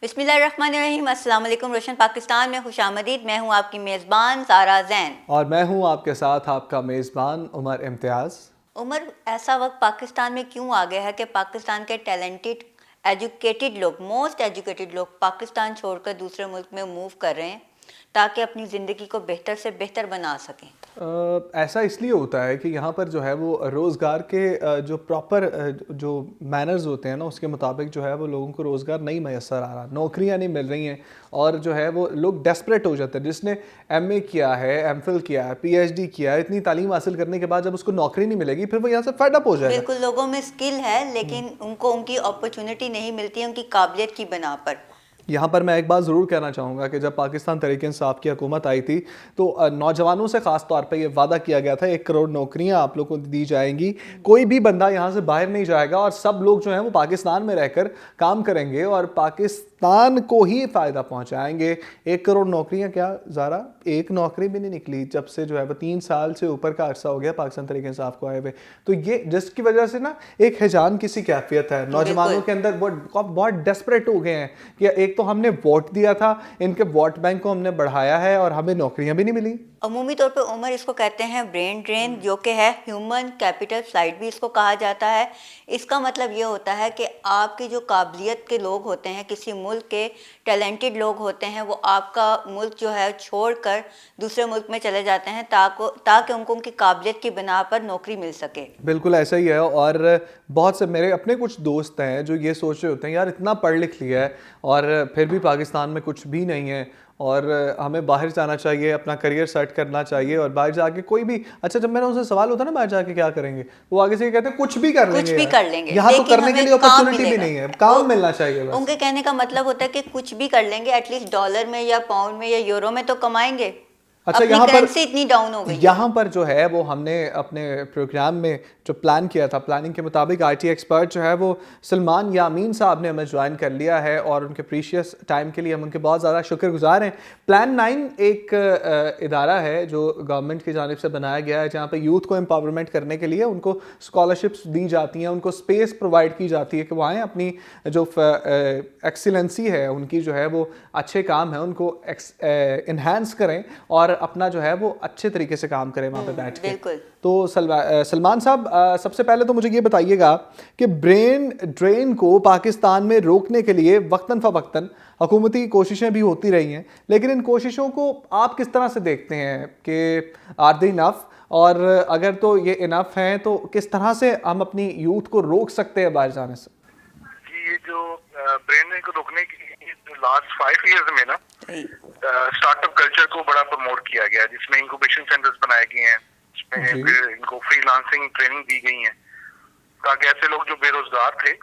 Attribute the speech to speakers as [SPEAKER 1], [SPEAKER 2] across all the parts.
[SPEAKER 1] بسم اللہ الرحمن الرحیم۔ السلام علیکم۔ روشن پاکستان میں خوش آمدید۔ میں ہوں آپ کی میزبان سارا زین،
[SPEAKER 2] اور میں ہوں آپ کے ساتھ آپ کا میزبان عمر امتیاز۔
[SPEAKER 1] عمر، ایسا وقت پاکستان میں کیوں آ گیا ہے کہ پاکستان کے ٹیلنٹڈ ایجوکیٹڈ لوگ، موسٹ ایجوکیٹڈ لوگ پاکستان چھوڑ کر دوسرے ملک میں موو کر رہے ہیں تاکہ اپنی زندگی کو بہتر سے بہتر بنا سکیں؟
[SPEAKER 2] ایسا اس لیے ہوتا ہے کہ یہاں پر جو ہے وہ روزگار کے جو پراپر جو مینرز ہوتے ہیں نا اس کے مطابق جو ہے وہ لوگوں کو روزگار نہیں میسر آ رہا، نوکریاں نہیں مل رہی ہیں، اور جو ہے وہ لوگ ڈیسپریٹ ہو جاتے ہیں۔ جس نے ایم اے کیا ہے، ایم فل کیا ہے، پی ایچ ڈی کیا ہے، اتنی تعلیم حاصل کرنے کے بعد جب اس کو نوکری نہیں ملے گی پھر وہ یہاں سے فیڈ اپ ہو جائے گا۔
[SPEAKER 1] بالکل، لوگوں میں اسکل ہے لیکن ان کو ان کی اپرچونٹی نہیں ملتی ہے ان کی قابلیت کی بنا پر۔
[SPEAKER 2] یہاں پر میں ایک بات ضرور کہنا چاہوں گا کہ جب پاکستان تحریک انصاف کی حکومت آئی تھی تو نوجوانوں سے خاص طور پہ یہ وعدہ کیا گیا تھا 1 کروڑ نوکریاں آپ لوگوں کو دی جائیں گی، کوئی بھی بندہ یہاں سے باہر نہیں جائے گا، اور سب لوگ جو ہیں وہ پاکستان میں رہ کر کام کریں گے اور پاکستان کو ہی فائدہ پہنچائیں گے۔ 1 کروڑ نوکریاں کیا زارا، ایک نوکری بھی نہیں نکلی جب سے جو ہے وہ 3 سال سے اوپر کا عرصہ ہو گیا پاکستان تحریک انصاف کو آئے ہوئے۔ تو یہ جس کی وجہ سے نا ایک ہیجان کسی کیفیت ہے، نوجوانوں کے اندر بہت ڈیسپریٹ ہو گئے ہیں کہ ایک تو ہم نے ووٹ دیا تھا، ان کے ووٹ بینک کو ہم نے بڑھایا ہے اور ہمیں نوکریاں بھی نہیں ملی۔
[SPEAKER 1] عمومی طور پہ عمر اس کو کہتے ہیں برین ڈرین، جو کہ ہے ہیومن کیپٹل فلائٹ بھی اس کو کہا جاتا ہے۔ اس کا مطلب یہ ہوتا ہے کہ آپ کی جو قابلیت کے لوگ ہوتے ہیں، کسی ملک کے ٹیلنٹڈ لوگ ہوتے ہیں، وہ آپ کا ملک جو ہے چھوڑ کر دوسرے ملک میں چلے جاتے ہیں تاکہ ان کو ان کی قابلیت کی بنا پر نوکری مل سکے۔
[SPEAKER 2] بالکل ایسا ہی ہے، اور بہت سے میرے اپنے کچھ دوست ہیں جو یہ سوچ رہے ہوتے ہیں یار اتنا پڑھ لکھ لیا ہے اور پھر بھی پاکستان میں کچھ بھی نہیں ہے اور ہمیں باہر جانا چاہیے، اپنا کریئر سیٹ کرنا چاہیے، اور باہر جا کے کوئی بھی اچھا جب میرا ان سے سوال ہوتا ہے نا باہر جا کے کیا کریں گے، وہ آگے سے یہ کہتے ہیں کچھ بھی کر لیں
[SPEAKER 1] کچھ
[SPEAKER 2] گے
[SPEAKER 1] بھی
[SPEAKER 2] یار،
[SPEAKER 1] کر لیں گے
[SPEAKER 2] یہاں تو
[SPEAKER 1] لیکن
[SPEAKER 2] کرنے کے
[SPEAKER 1] ہمیں
[SPEAKER 2] لیے
[SPEAKER 1] کام
[SPEAKER 2] اپرچونٹی
[SPEAKER 1] ملے
[SPEAKER 2] بھی
[SPEAKER 1] گا۔
[SPEAKER 2] نہیں ہے،
[SPEAKER 1] وہ
[SPEAKER 2] کام ملنا چاہیے بس۔
[SPEAKER 1] ان کے کہنے کا مطلب ہوتا ہے کہ کچھ بھی کر لیں گے، ایٹ لیسٹ ڈالر میں یا پاؤنڈ میں یا یورو میں تو کمائیں گے۔
[SPEAKER 2] اچھا
[SPEAKER 1] اپنی
[SPEAKER 2] یہاں پر
[SPEAKER 1] کرنسی اتنی ڈاؤن ہو گئی ہے۔
[SPEAKER 2] یہاں پر جو ہے وہ ہم نے اپنے پروگرام میں جو پلان کیا تھا، پلاننگ کے مطابق آئی ٹی ایکسپرٹ جو ہے وہ سلمان یامین صاحب نے ہمیں جوائن کر لیا ہے، اور ان کے پریشیس ٹائم کے لیے ہم ان کے بہت زیادہ شکر گزار ہیں۔ پلان 9 ایک ادارہ ہے جو گورنمنٹ کی جانب سے بنایا گیا ہے، جہاں پہ یوتھ کو امپاورمنٹ کرنے کے لیے ان کو اسکالرشپس دی جاتی ہیں، ان کو اسپیس پرووائڈ کی جاتی ہے کہ وہ آئیں اپنی جو ایکسیلنسی ہے ان کی جو ہے وہ اچھے کام ہے ان کو انہینس کریں اور اپنا جو ہے وہ اچھے طریقے سے کام کریں وہاں پہ بیٹھ کے۔
[SPEAKER 1] بالکل۔
[SPEAKER 2] تو سلمان صاحب سب سے پہلے تو مجھے یہ بتائیے گا کہ برین ڈرین کو پاکستان میں روکنے کے لیے وقتاً فوقتاً حکومتی کوششیں بھی ہوتی رہی ہیں، لیکن ان کوششوں کو آپ کس طرح سے دیکھتے ہیں کہ آر دی انف، اور اگر تو یہ انف ہیں تو کس طرح سے ہم اپنی یوتھ کو روک سکتے ہیں باہر جانے سے؟
[SPEAKER 3] جی، یہ جو برین ڈرین کو روکنے کے لیے لاسٹ 5 ایئرز میں نا اسٹارٹ اپ کلچر کو بڑا پروموٹ کیا گیا، جس میں انکوبیشن سینٹرز بنائے گئے ہیں، جس میں پھر ان کو فری لانسنگ ٹریننگ دی گئی ہیں تاکہ ایسے لوگ جو بے روزگار تھے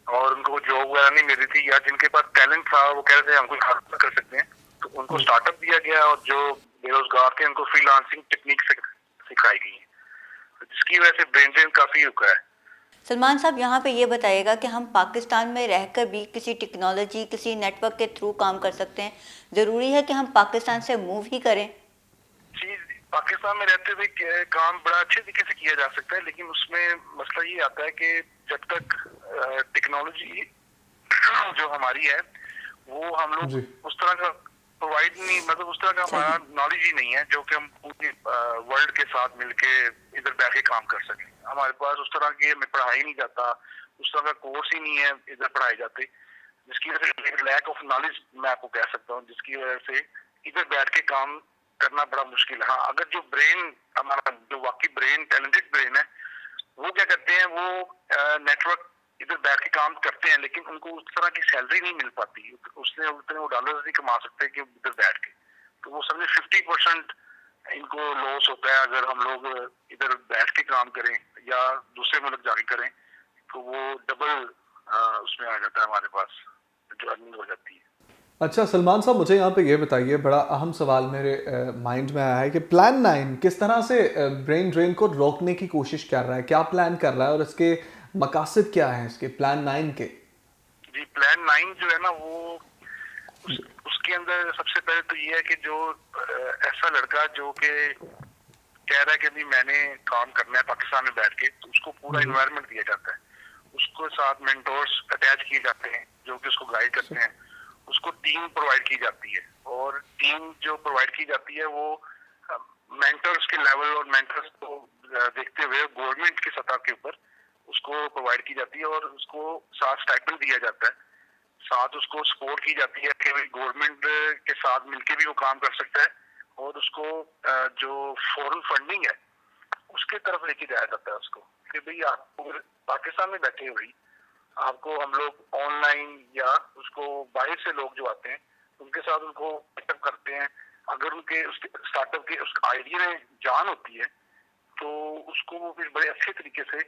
[SPEAKER 3] اور ان کو جاب وغیرہ نہیں مل رہی تھی، یا جن کے پاس ٹیلنٹ تھا وہ کہہ رہے تھے ہم کوئی حاصل کر سکتے ہیں، تو ان کو اسٹارٹ اپ دیا گیا، اور جو بے روزگار تھے ان کو فری لانسنگ ٹیکنیک سکھائی گئی ہے، جس کی وجہ سے برین ڈرین کافی رکا ہے۔
[SPEAKER 1] سلمان صاحب، یہاں پہ یہ بتائیے گا کہ ہم پاکستان میں رہ کر بھی کسی ٹیکنالوجی، کسی نیٹ ورک کے تھرو کام کر سکتے ہیں؟ ضروری ہے کہ ہم پاکستان سے موو ہی کریں؟
[SPEAKER 3] جی، پاکستان میں رہتے ہوئے کام بڑا اچھے طریقے سے کیا جا سکتا ہے، لیکن اس میں مسئلہ یہ آتا ہے کہ جب تک ٹیکنالوجی جو ہماری ہے وہ ہم لوگ اس طرح کا پرووائڈ نہیں، مطلب اس طرح کا ہمارا نالج ہی نہیں ہے جو کہ ہم پوری ورلڈ کے ساتھ مل کے ادھر بیٹھ کے کام کر سکیں۔ ہمارے پاس اس طرح کی ہمیں پڑھائی نہیں جاتا، اس طرح کا کورس ہی نہیں ہے ادھر پڑھائے جاتے، جس کی وجہ سے لیک آف نالج میں آپ کو کہہ سکتا ہوں، جس کی وجہ سے ادھر بیٹھ کے کام کرنا بڑا مشکل ہے۔ ہاں، اگر جو برین ہمارا جو واقعی برین ٹیلنٹڈ برین ہے وہ کیا کرتے ہیں، وہ نیٹ ورک ادھر بیٹھ کے کام کرتے ہیں، لیکن ان کو اس طرح کی سیلری نہیں مل پاتی، اس نے اتنے وہ ڈالرز نہیں کما سکتے کہ ادھر بیٹھ کے، تو وہ سمجھے 50% ان کو لاس ہوتا ہے۔ اگر ہم لوگ ادھر بیٹھ کے کام کریں یا دوسرے ملک جا کے کریں تو وہ ڈبل اس میں آ جاتا ہے، ہمارے پاس جو ارننگ ہو جاتی ہے۔
[SPEAKER 2] اچھا سلمان صاحب، مجھے یہاں پہ یہ بتائیے، بڑا اہم سوال میرے مائنڈ میں آیا ہے کہ پلان 9 کس طرح سے برین ڈرین کو روکنے کی کوشش کر رہا ہے، کیا پلان کر رہا ہے اور اس کے مقاصد کیا ہیں اس کے پلان 9 کے؟
[SPEAKER 3] جی، پلان 9 جو ہے نا وہ اس کے اندر سب سے پہلے تو یہ ہے کہ جو ایسا لڑکا جو کہ کہہ رہا ہے کہ ابھی میں نے کام کرنا ہے پاکستان میں بیٹھ کے، تو اس کو پورا انوائرمنٹ دیا جاتا ہے، اس کو ساتھ مینٹورز اٹیچ کیے جاتے ہیں جو کہ اس کو گائیڈ کرتے ہیں، اس کو ٹیم پرووائڈ کی جاتی ہے, اور ٹیم جو پرووائڈ کی جاتی ہے وہ مینٹرز کے لیول اور مینٹرز کو دیکھتے ہوئے گورنمنٹ کی سطح کے اوپر اس کو پرووائڈ کی جاتی ہے, اور اس کو ساتھ اسٹائپنڈ دیا جاتا ہے, ساتھ اس کو سپورٹ کی جاتی ہے کہ گورنمنٹ کے ساتھ مل کے بھی وہ کام کر سکتا ہے, اور اس کو جو فورن فنڈنگ ہے اس کی طرف لے کے جایا جاتا ہے اس کو, کہ بھئی آپ پاکستان میں بیٹھے ہوئی آپ کو ہم لوگ آن لائن یا اس کو باہر سے لوگ جو آتے ہیں ان کے ساتھ ان کو پک اپ کرتے ہیں, اگر ان کے اسٹارٹ اپ کے اس آئیڈیا میں جان ہوتی ہے تو اس کو وہ پھر بڑے اچھے طریقے سے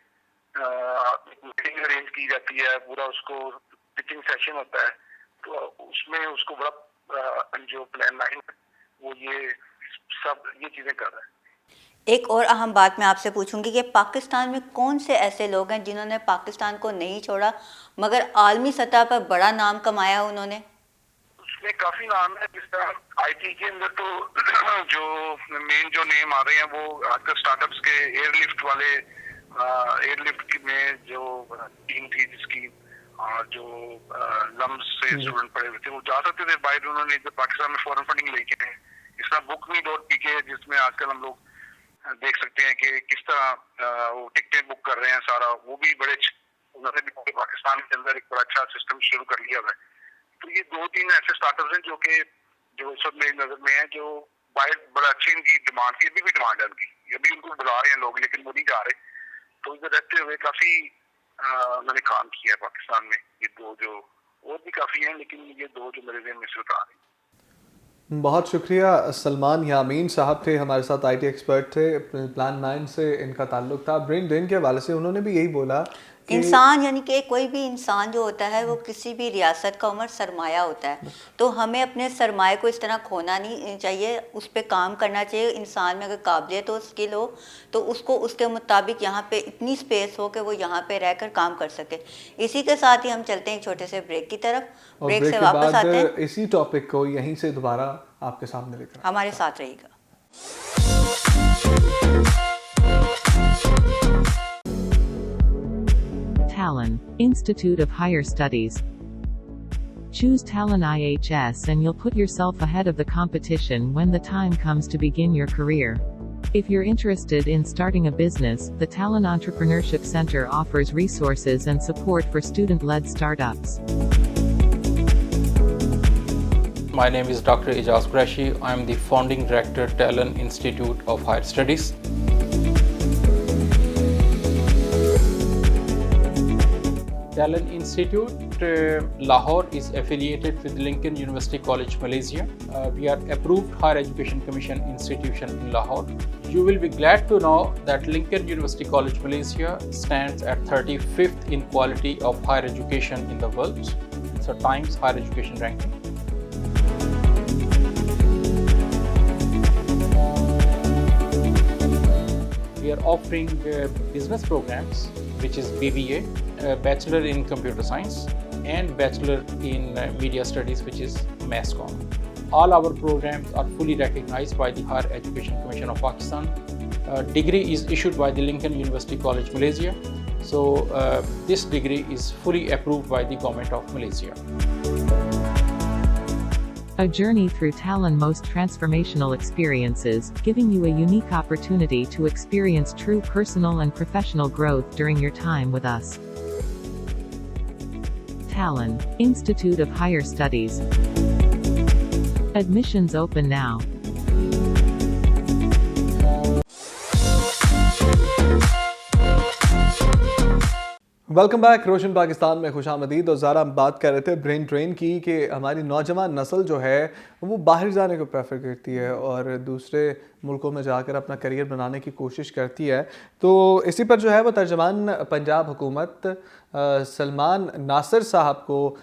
[SPEAKER 3] میٹنگ ارینج کی جاتی ہے, پورا اس کو پچنگ سیشن ہوتا ہے, تو اس میں اس کو بڑا جو پلان لائن وہ یہ سب یہ چیزیں کر رہا ہے.
[SPEAKER 1] ایک اور اہم بات میں آپ سے پوچھوں گی کہ پاکستان میں کون سے ایسے لوگ ہیں جنہوں نے پاکستان کو نہیں چھوڑا مگر عالمی سطح پر بڑا نام کمایا انہوں نے؟
[SPEAKER 3] اس میں کافی نام ہے, جس طرح آئی ٹی کے اندر تو جو مین جو نیم آ رہے ہیں وہ آج کل اسٹارٹ اپس کے ایئر لفٹ والے, ایئر لفٹ میں جو ٹیم تھی جس کی جو لمز سے اسٹوڈنٹ پڑے ہوئے تھے وہ جا سکتے تھے باہر, انہوں نے پاکستان میں فورن فنڈنگ لے کے, اس طرح بک می ڈاٹ پی کے جس میں آج کل ہم لوگ دیکھ سکتے ہیں کہ کس طرح وہ ٹکٹیں بک کر رہے ہیں سارا, وہ بھی بڑے انہوں نے بھی پاکستان کے اندر ایک بڑا اچھا سسٹم شروع کر لیا ہوا ہے. تو یہ 2-3 ایسے اسٹارٹ اپس ہیں جو اس وقت میری نظر میں ہیں جو باہر بڑا اچھی ان کی ڈیمانڈ تھی, ابھی بھی ڈیمانڈ ہے ان کی, ابھی ان کو بلا رہے ہیں لوگ لیکن وہ نہیں جا رہے, تو ادھر رہتے ہوئے کافی میں نے کام کیا ہے پاکستان میں. یہ 2 جو اور بھی کافی ہیں لیکن یہ 2 جو میرے ذہن میں سے آ رہے ہیں.
[SPEAKER 2] بہت شکریہ. سلمان یامین صاحب تھے ہمارے ساتھ, آئی ٹی ایکسپرٹ تھے, پلان 9 سے ان کا تعلق تھا. برین ڈرین کے حوالے سے انہوں نے بھی یہی بولا کہ
[SPEAKER 1] انسان یعنی کہ کوئی بھی انسان جو ہوتا ہے وہ کسی بھی ریاست کا عمر سرمایہ ہوتا ہے, تو ہمیں اپنے سرمایہ کو اس طرح کھونا نہیں چاہیے, اس پہ کام کرنا چاہیے. انسان میں اگر قابلیت ہو, اسکل ہو, تو اس کو اس کے مطابق یہاں پہ اتنی اسپیس ہو کہ وہ یہاں پہ رہ کر کام کر سکے. اسی کے ساتھ ہی ہم چلتے ہیں ایک چھوٹے سے بریک کی طرف,
[SPEAKER 2] اور
[SPEAKER 1] بریک
[SPEAKER 2] بریک
[SPEAKER 1] سے
[SPEAKER 2] کے
[SPEAKER 1] واپس
[SPEAKER 2] بعد
[SPEAKER 1] آتے ہیں.
[SPEAKER 2] اسی ٹاپک کو یہیں سے دوبارہ آپ کے سامنے لے کر
[SPEAKER 1] ہمارے ساتھ رہیے گا.
[SPEAKER 4] Talon, Institute of Higher Studies. Choose Talon IHS and you'll put yourself ahead of the competition when the time comes to begin your career. If you're interested in starting a business, the Talon Entrepreneurship Center offers resources and support for student-led startups.
[SPEAKER 5] My name is Dr. Ijaz Qureshi. I am the founding director, Talon Institute of Higher Studies. Talon Institute Lahore is affiliated with Lincoln University College, Malaysia. We are approved Higher Education Commission institution in Lahore. You will be glad to know that Lincoln University College, Malaysia stands at 35th in quality of higher education in the world. So Times Higher Education ranking. We are offering business programs, which is BBA, Bachelor in Computer Science, and Bachelor in Media Studies, which is MassCom. All our programs are fully recognized by the Higher Education Commission of Pakistan. Degree is issued by the Lincoln University College, Malaysia. So this degree is fully approved by the Government of Malaysia.
[SPEAKER 4] A journey through Talon most transformational experiences, giving you a unique opportunity to experience true personal and professional growth during your time with us. Talon, Institute of Higher Studies. Admissions open now.
[SPEAKER 2] Welcome back. روشن پاکستان میں خوش آمدید. اور زارا ہم بات کر رہے تھے برین ڈرین کی کہ ہماری نوجوان نسل جو ہے وہ باہر جانے کو پریفر کرتی ہے اور دوسرے ملکوں میں جا کر اپنا کریئر بنانے کی کوشش کرتی ہے. تو اسی پر جو ہے وہ ترجمان پنجاب حکومت سلمان ناصر صاحب کو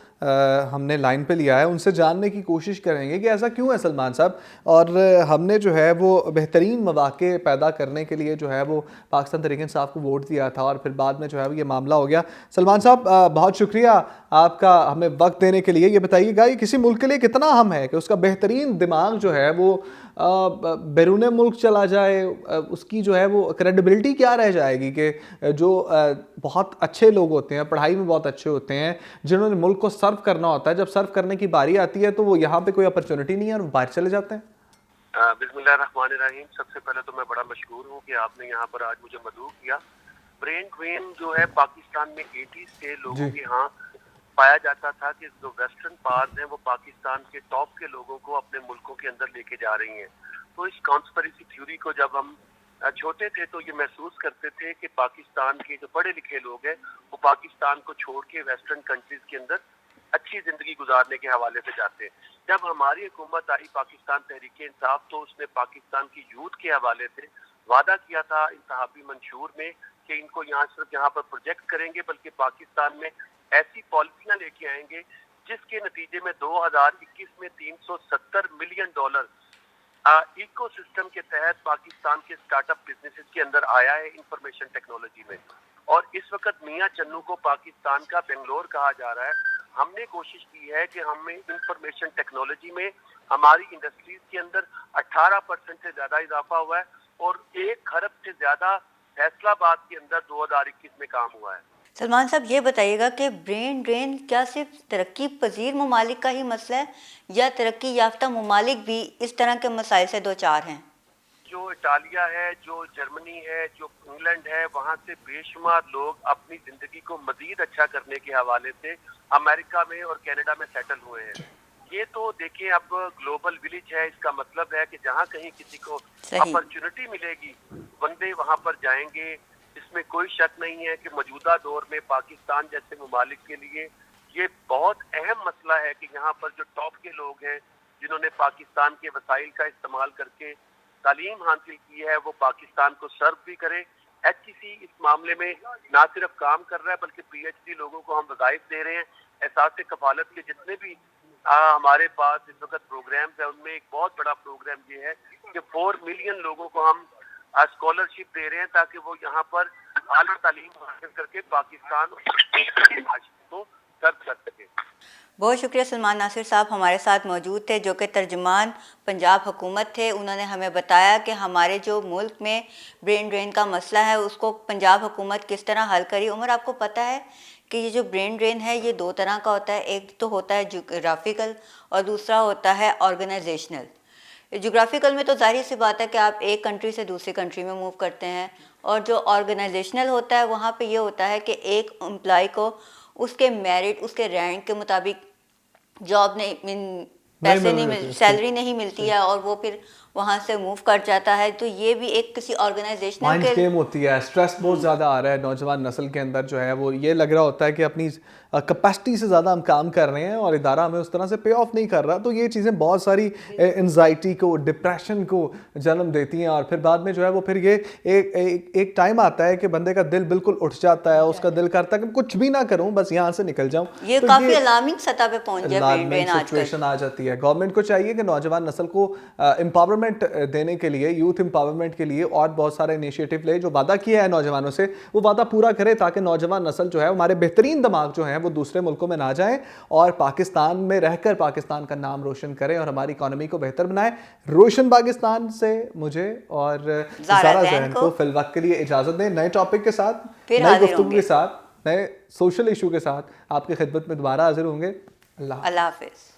[SPEAKER 2] ہم نے لائن پہ لیا ہے. ان سے جاننے کی کوشش کریں گے کہ ایسا کیوں ہے سلمان صاحب, اور ہم نے جو ہے وہ بہترین مواقع پیدا کرنے کے لیے جو ہے وہ پاکستان تحریک انصاف کو ووٹ دیا تھا اور پھر بعد میں جو ہے وہ یہ معاملہ ہو گیا. سلمان صاحب بہت شکریہ آپ کا ہمیں وقت دینے کے لیے. یہ بتائیے گا یہ کسی ملک کے لیے کتنا اہم ہے کہ اس کا بہترین دماغ جو ہے وہ بیرون ملک چلا جائے اس کی جو ہے وہ کریڈیبلٹی کیا رہ جائے گی کہ جو بہت اچھے لوگ ہوتے ہیں, پڑھائی میں بہت اچھے ہوتے ہیں, جنہوں نے ملک کو سرو کرنا ہوتا ہے, جب سرو کرنے کی باری آتی ہے تو وہ یہاں پہ کوئی اپرچونٹی نہیں ہے اور باہر چلے جاتے ہیں؟
[SPEAKER 6] بسم اللہ الرحمن الرحیم. سب سے پہلے تو میں بڑا مشکور ہوں کہ آپ نے یہاں پر آج مجھے مدعو کیا. برین ڈرین جو ہے پاکستان میں 80s سے لوگوں کے ہاں پایا جاتا تھا کہ جو ویسٹرن پارز ہیں وہ پاکستان کے ٹاپ کے لوگوں کو اپنے ملکوں کے اندر لے کے جا رہی ہیں. تو اس کانسپریسی تھیوری کو جب ہم چھوٹے تھے تو یہ محسوس کرتے تھے کہ پاکستان کے جو پڑھے لکھے لوگ ہیں وہ پاکستان کو چھوڑ کے ویسٹرن کنٹریز کے اندر اچھی زندگی گزارنے کے حوالے سے جاتے ہیں. جب ہماری حکومت آئی پاکستان تحریک انصاف تو اس نے پاکستان کی یوتھ کے حوالے سے وعدہ کیا تھا انتخابی منشور میں کہ ان کو یہاں صرف یہاں پر پروجیکٹ کریں گے بلکہ پاکستان میں ایسی پالیسیاں لے کے آئیں گے جس کے نتیجے میں 2021 میں $370 ملین ایکو سسٹم کے تحت پاکستان کے سٹارٹ اپ بزنسز کے اندر آیا ہے انفارمیشن ٹیکنالوجی میں. اور اس وقت میاں چنو کو پاکستان کا بنگلور کہا جا رہا ہے. ہم نے کوشش کی ہے کہ ہمیں انفارمیشن ٹیکنالوجی میں ہماری انڈسٹریز کے اندر 18% سے زیادہ اضافہ ہوا ہے اور 1 ارب سے زیادہ فیصلہ آباد کے اندر 2021 میں کام ہوا ہے.
[SPEAKER 1] سلمان صاحب یہ بتائیے گا کہ برین ڈرین کیا صرف ترقی پذیر ممالک کا ہی مسئلہ ہے یا ترقی یافتہ ممالک بھی اس طرح کے مسائل سے دوچار ہیں؟
[SPEAKER 6] جو اٹالیا ہے, جو جرمنی ہے, جو انگلینڈ ہے, وہاں سے بے شمار لوگ اپنی زندگی کو مزید اچھا کرنے کے حوالے سے امریکہ میں اور کینیڈا میں سیٹل ہوئے ہیں. یہ تو دیکھیں اب گلوبل ولیج ہے, اس کا مطلب ہے کہ جہاں کہیں کسی کو اپرچونٹی ملے گی بندے وہاں پر جائیں گے. اس میں کوئی شک نہیں ہے کہ موجودہ دور میں پاکستان جیسے ممالک کے لیے یہ بہت اہم مسئلہ ہے کہ یہاں پر جو ٹاپ کے لوگ ہیں جنہوں نے پاکستان کے وسائل کا استعمال کر کے تعلیم حاصل کی ہے وہ پاکستان کو سرو بھی کرے. HEC اس معاملے میں نہ صرف کام کر رہا ہے بلکہ PhD لوگوں کو ہم وظائف دے رہے ہیں. احساس کفالت کے جتنے بھی ہمارے پاس اس وقت پروگرامز ہیں ان میں ایک بہت بڑا پروگرام یہ ہے کہ 4 ملین لوگوں کو ہم اسکالرشپ دے رہے ہیں تاکہ وہ یہاں پر اعلیٰ تعلیم حاصل کر کے پاکستان کو سرو کر سکے.
[SPEAKER 1] بہت شکریہ سلمان ناصر صاحب ہمارے ساتھ موجود تھے جو کہ ترجمان پنجاب حکومت تھے. انہوں نے ہمیں بتایا کہ ہمارے جو ملک میں برین ڈرین کا مسئلہ ہے اس کو پنجاب حکومت کس طرح حل کری. عمر آپ کو پتہ ہے کہ یہ جو برین ڈرین ہے یہ 2 طرح کا ہوتا ہے. ایک تو ہوتا ہے جغرافیکل اور دوسرا ہوتا ہے آرگنائزیشنل. جغرافیکل میں تو ظاہر سی بات ہے کہ آپ ایک کنٹری سے دوسری کنٹری میں موو کرتے ہیں, اور جو آرگنائزیشنل ہوتا ہے وہاں پہ یہ ہوتا ہے کہ ایک امپلائی کو اس کے میرٹ اس کے رینک کے مطابق جاب نہیں پیسے نہیں سیلری نہیں ملتی ہے اور وہ پھر وہاں سے موو کر جاتا ہے. تو یہ بھی ایک کسی آرگنائزیشنل
[SPEAKER 2] مائنڈ گیم ہوتی ہے. اسٹریس بہت زیادہ آ رہا ہے نوجوان نسل کے اندر جو ہے وہ یہ لگ رہا ہوتا ہے کہ اپنی کیپیسٹی سے زیادہ ہم کام کر رہے ہیں اور ادارہ ہمیں اس طرح سے پے آف نہیں کر رہا. تو یہ چیزیں بہت ساری انزائٹی کو ڈپریشن کو جنم دیتی ہیں اور پھر بعد میں جو ہے وہ پھر یہ ایک ٹائم آتا ہے کہ بندے کا دل بالکل اٹھ جاتا ہے, اس کا دل کرتا ہے کہ کچھ بھی نہ کروں بس یہاں سے نکل جاؤں.
[SPEAKER 1] یہ کافی الارمنگ سطح پہ پہنچ جائے
[SPEAKER 2] سچویشن آ جاتی ہے. گورنمنٹ کو چاہیے کہ نوجوان نسل کو امپاورمنٹ دینے کے لیے, یوتھ امپاورمنٹ کے لیے اور بہت سارے انیشیٹو لے. جو وعدہ کیا ہے نوجوانوں سے وہ وعدہ پورا کرے تاکہ نوجوان نسل جو ہے ہمارے بہترین دماغ جو ہیں وہ دوسرے ملکوں میں نہ جائیں اور پاکستان میں رہ کر پاکستان کا نام روشن کریں اور ہماری اکانومی کو بہتر بنائیں. روشن پاکستان سے مجھے اور زارا ذہن کو فی الوقت کے لیے اجازت دیں. نئے ٹاپک کے ساتھ, نئی گفتگو کے ساتھ, نئے سوشل ایشو کے ساتھ آپ کی خدمت میں دوبارہ حاضر ہوں گے. اللہ
[SPEAKER 1] حافظ.